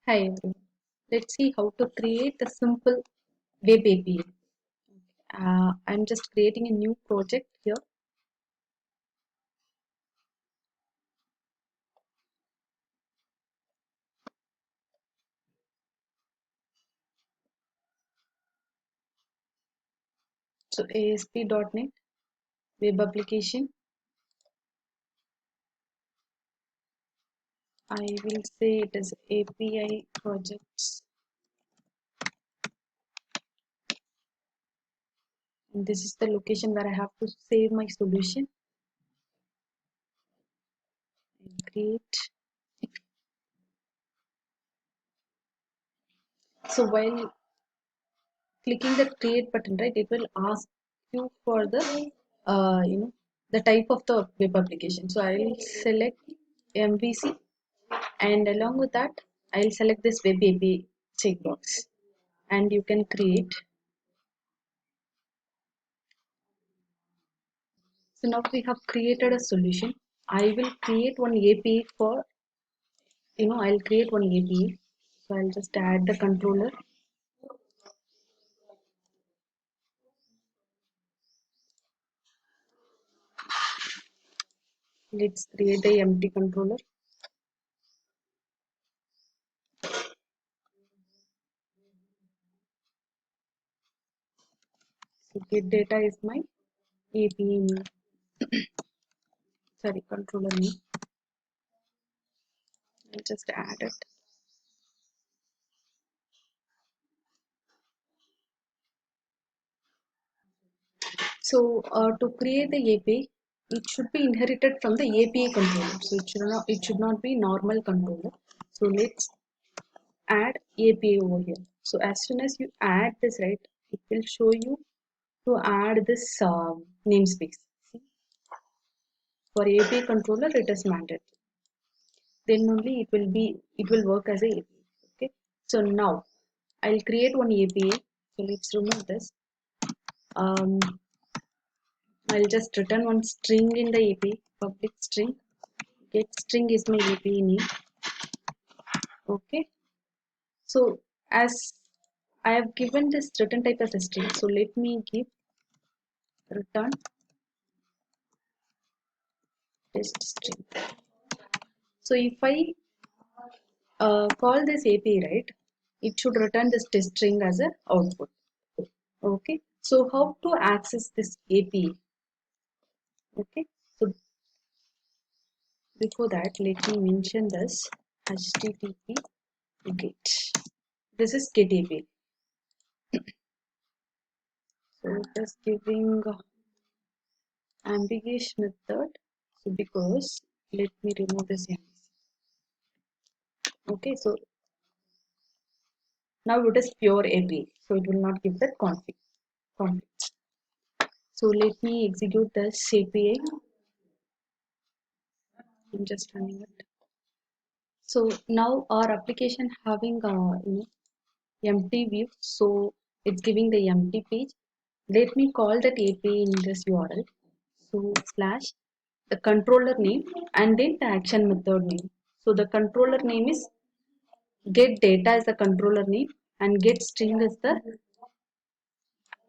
Hi everyone. Let's see how to create a simple web API. I'm just creating a new project here. So ASP.NET web application. I will say it is API projects. And this is the location where I have to save my solution and create. So while clicking the create button, right, it will ask you for the the type of the web application. So I'll select MVC, and along with that I'll select this web API checkbox, and you can create. So now we have created a solution. I will create one API for I'll create one API. So I'll just add the controller. Let's create a empty controller. So get data is my API name. Sorry, controller name. I'll just add it. So to create the API, it should be inherited from the API controller. So it should not be normal controller. So let's add API over here. So as soon as you add this, right, it will show you to add this namespace. See, for API controller, it is mandatory. Then only it will work as a API. Okay. So now I'll create one API. So let's remove this. Um, I'll just return one string in the API, public string. Get string is my API name. Okay. So as I have given this return type as a string, so let me give return test string. So if I call this API, right, it should return this test string as a output. Okay. So how to access this API? Okay. So before that, let me mention this HTTP get. This is get API. So just giving ambiguous method. So because let me remove this MVC. Okay, so now it is pure API, so it will not give that conflict. So let me execute this API. I'm just running it. So now our application having empty view, so it's giving the empty page. Let me call that API in this URL. So slash the controller name and then the action method name. So the controller name is get data is the controller name and get string is the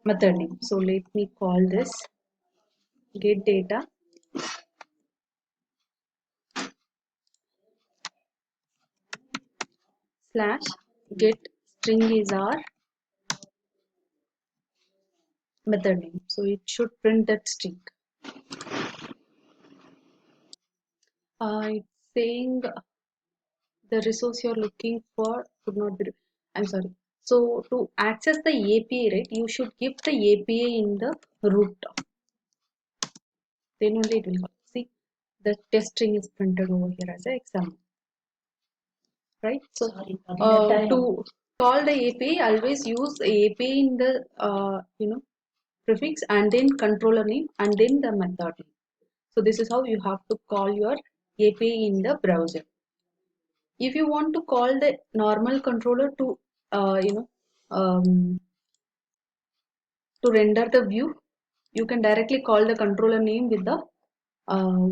method name. So let me call this get data slash get string is our method name. So it should print that string. It's saying the resource you're looking for could not be. I'm sorry. So to access the API, right, you should give the API in the root. Then only it will come. See, the test string is printed over here as an example, right? So to call the API, always use API in the prefix and then controller name and then the method name. So this is how you have to call your API in the browser. If you want to call the normal controller to uh, you know um, to render the view, you can directly call the controller name with the uh,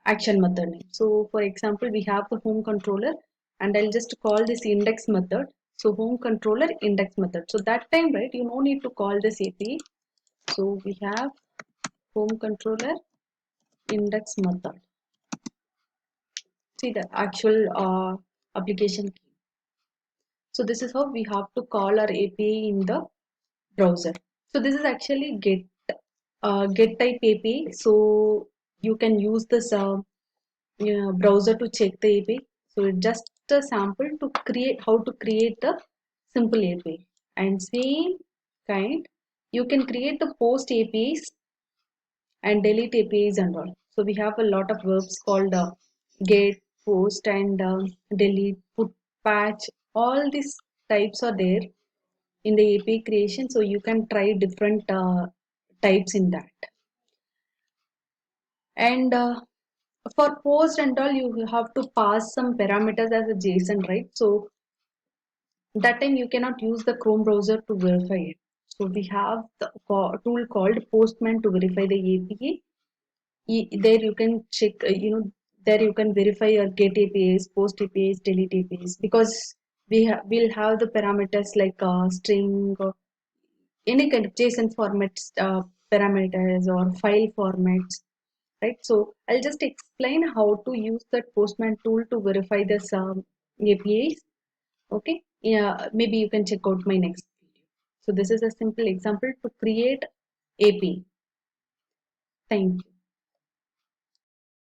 action method name. So for example, we have the home controller and I'll just call this index method. So home controller index method. So that time, right, you no need to call this API. So we have home controller index method. See the actual application key. So this is how we have to call our API in the browser. So this is actually get type API. So you can use this browser to check the API. So it's just a sample to create how to create the simple API. And same kind, you can create the post APIs and delete APIs and all. So we have a lot of verbs called get, post, and delete, put, patch. All these types are there in the API creation. So you can try different types in that. And for post and all, you have to pass some parameters as a JSON, right? So that time you cannot use the Chrome browser to verify it. So we have the tool called Postman to verify the API. There you can check, there you can verify your get APIs, post APIs, delete APIs, because we'll have the parameters like string or any kind of JSON formats, parameters or file formats, right? So I'll just explain how to use that Postman tool to verify this APIs. Okay, yeah, maybe you can check out my next video. So this is a simple example to create API. Thank you.